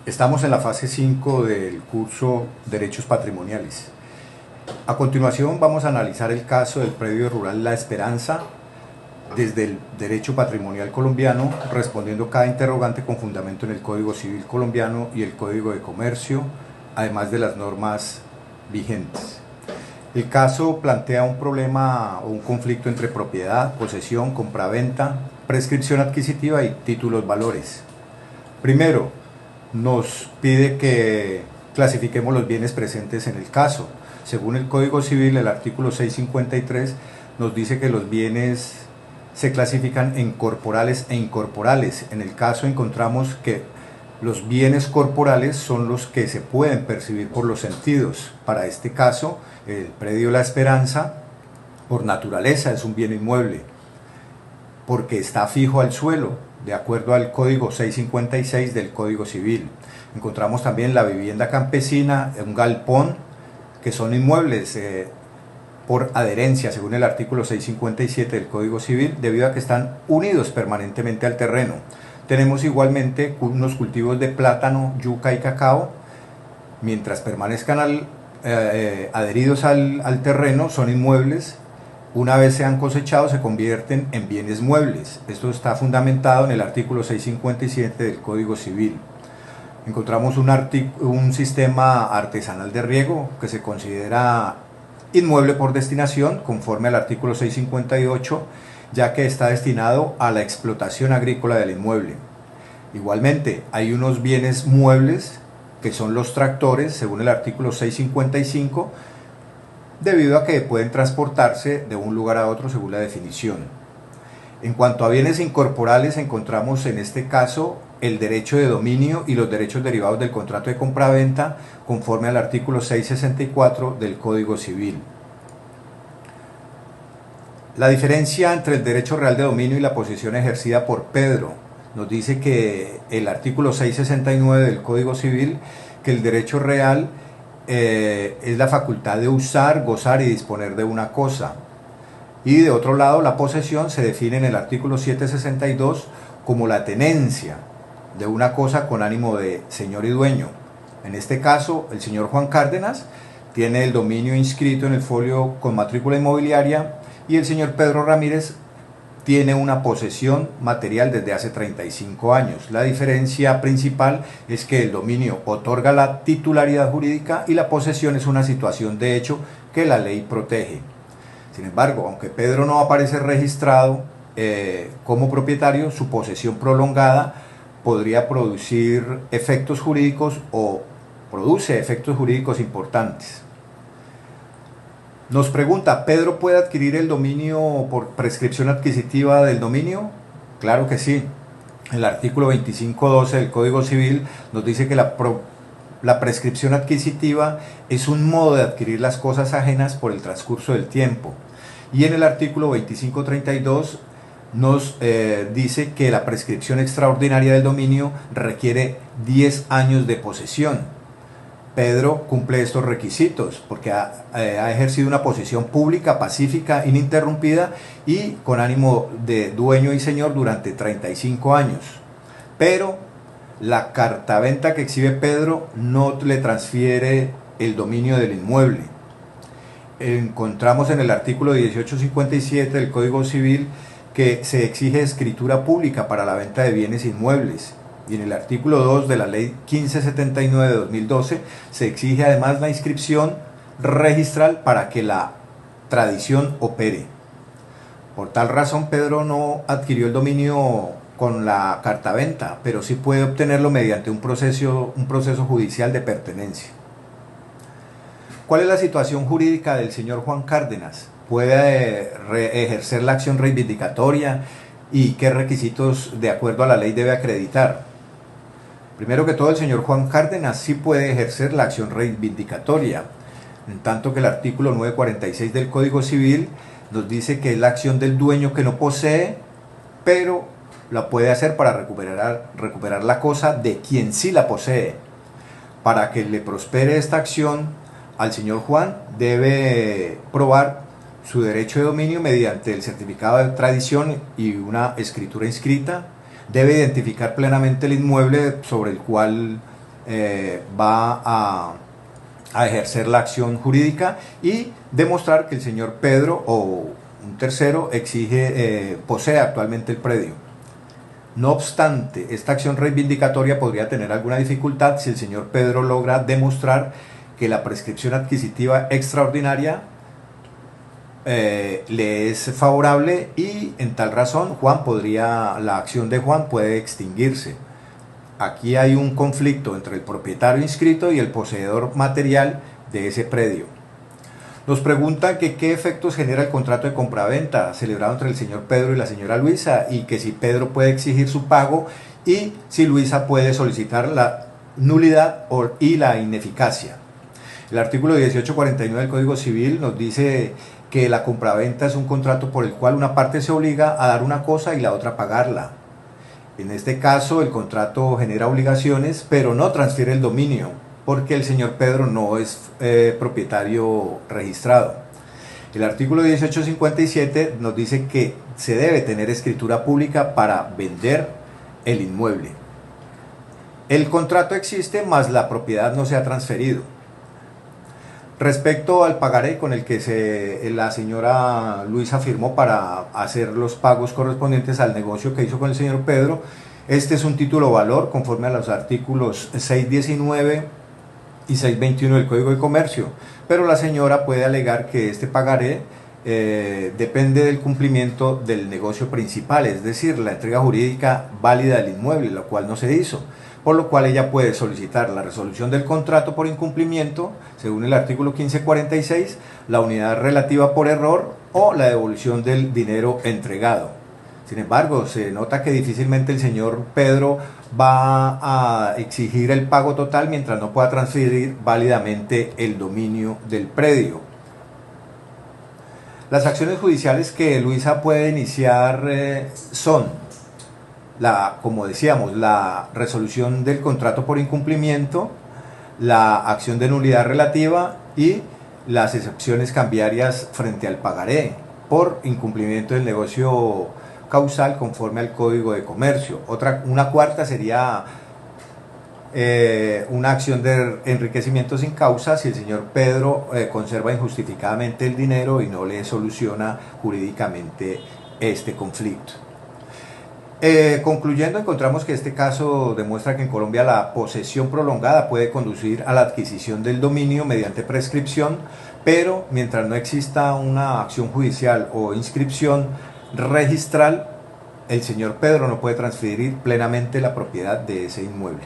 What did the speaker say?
Estamos en la fase 5 del curso Derechos Patrimoniales. A continuación vamos a analizar el caso del predio rural La Esperanza desde el derecho patrimonial colombiano, respondiendo cada interrogante con fundamento en el Código Civil colombiano y el Código de Comercio, además de las normas vigentes. El caso plantea un problema o un conflicto entre propiedad, posesión, compraventa, prescripción adquisitiva y títulos valores. Primero, nos pide que clasifiquemos los bienes presentes en el caso. Según el Código Civil, el artículo 653 nos dice que los bienes se clasifican en corporales e incorporales. En el caso encontramos que los bienes corporales son los que se pueden percibir por los sentidos. Para este caso, el predio La Esperanza, por naturaleza, es un bien inmueble, porque está fijo al suelo, de acuerdo al Código 656 del Código Civil. Encontramos también la vivienda campesina, un galpón, que son inmuebles por adherencia, según el artículo 657 del Código Civil, debido a que están unidos permanentemente al terreno. Tenemos igualmente unos cultivos de plátano, yuca y cacao, mientras permanezcan adheridos al terreno, son inmuebles. Una vez sean cosechados, se convierten en bienes muebles. Esto está fundamentado en el artículo 657 del Código Civil. Encontramos un sistema artesanal de riego que se considera inmueble por destinación, conforme al artículo 658, ya que está destinado a la explotación agrícola del inmueble. Igualmente, hay unos bienes muebles, que son los tractores, según el artículo 655, debido a que pueden transportarse de un lugar a otro según la definición. En cuanto a bienes incorporales, encontramos en este caso el derecho de dominio y los derechos derivados del contrato de compraventa, conforme al artículo 664 del Código Civil. La diferencia entre el derecho real de dominio y la posesión ejercida por Pedro nos dice que el artículo 669 del Código Civil, que el derecho real es la facultad de usar, gozar y disponer de una cosa. Y de otro lado, la posesión se define en el artículo 762 como la tenencia de una cosa con ánimo de señor y dueño. En este caso, el señor Juan Cárdenas tiene el dominio inscrito en el folio con matrícula inmobiliaria y el señor Pedro Ramírez tiene una posesión material desde hace 35 años. La diferencia principal es que el dominio otorga la titularidad jurídica y la posesión es una situación de hecho que la ley protege. Sin embargo, aunque Pedro no aparece registrado como propietario, su posesión prolongada podría producir efectos jurídicos o produce efectos jurídicos importantes. Nos pregunta, ¿Pedro puede adquirir el dominio por prescripción adquisitiva del dominio? Claro que sí. El artículo 2512 del Código Civil nos dice que la prescripción adquisitiva es un modo de adquirir las cosas ajenas por el transcurso del tiempo. Y en el artículo 2532 nos dice que la prescripción extraordinaria del dominio requiere 10 años de posesión. Pedro cumple estos requisitos porque ha ejercido una posesión pública, pacífica, ininterrumpida y con ánimo de dueño y señor durante 35 años. Pero la cartamenta que exhibe Pedro no le transfiere el dominio del inmueble. Encontramos en el artículo 1857 del Código Civil que se exige escritura pública para la venta de bienes inmuebles. Y en el artículo 2 de la ley 1579 de 2012 se exige además la inscripción registral para que la tradición opere. Por tal razón, Pedro no adquirió el dominio con la cartamenta, pero sí puede obtenerlo mediante un proceso judicial de pertenencia. ¿Cuál es la situación jurídica del señor Juan Cárdenas? ¿Puede ejercer la acción reivindicatoria y qué requisitos de acuerdo a la ley debe acreditar? Primero que todo, el señor Juan Cárdenas sí puede ejercer la acción reivindicatoria, en tanto que el artículo 946 del Código Civil nos dice que es la acción del dueño que no posee, pero la puede hacer para recuperar la cosa de quien sí la posee. Para que le prospere esta acción, al señor Juan debe probar su derecho de dominio mediante el certificado de tradición y una escritura inscrita. Debe identificar plenamente el inmueble sobre el cual va a ejercer la acción jurídica y demostrar que el señor Pedro o un tercero posee actualmente el predio. No obstante, esta acción reivindicatoria podría tener alguna dificultad si el señor Pedro logra demostrar que la prescripción adquisitiva extraordinaria le es favorable y en tal razón la acción de Juan puede extinguirse. Aquí hay un conflicto entre el propietario inscrito y el poseedor material de ese predio. Nos preguntan que qué efectos genera el contrato de compraventa celebrado entre el señor Pedro y la señora Luisa, y que si Pedro puede exigir su pago y si Luisa puede solicitar la nulidad y la ineficacia. El artículo 1849 del Código Civil nos dice que la compraventa es un contrato por el cual una parte se obliga a dar una cosa y la otra a pagarla. En este caso el contrato genera obligaciones, pero no transfiere el dominio, porque el señor Pedro no es propietario registrado. El artículo 1857 nos dice que se debe tener escritura pública para vender el inmueble. El contrato existe, mas la propiedad no se ha transferido. Respecto al pagaré con el que la señora Luisa firmó para hacer los pagos correspondientes al negocio que hizo con el señor Pedro, este es un título valor conforme a los artículos 619 y 621 del Código de Comercio, pero la señora puede alegar que este pagaré depende del cumplimiento del negocio principal, es decir, la entrega jurídica válida del inmueble, lo cual no se hizo, por lo cual ella puede solicitar la resolución del contrato por incumplimiento, según el artículo 1546, la unidad relativa por error o la devolución del dinero entregado. Sin embargo, se nota que difícilmente el señor Pedro va a exigir el pago total mientras no pueda transferir válidamente el dominio del predio. Las acciones judiciales que Luisa puede iniciar son, como decíamos, la resolución del contrato por incumplimiento, la acción de nulidad relativa y las excepciones cambiarias frente al pagaré por incumplimiento del negocio causal conforme al Código de Comercio. Una cuarta sería una acción de enriquecimiento sin causa si el señor Pedro conserva injustificadamente el dinero y no le soluciona jurídicamente este conflicto. Concluyendo, encontramos que este caso demuestra que en Colombia la posesión prolongada puede conducir a la adquisición del dominio mediante prescripción, pero mientras no exista una acción judicial o inscripción registral, el señor Pedro no puede transferir plenamente la propiedad de ese inmueble.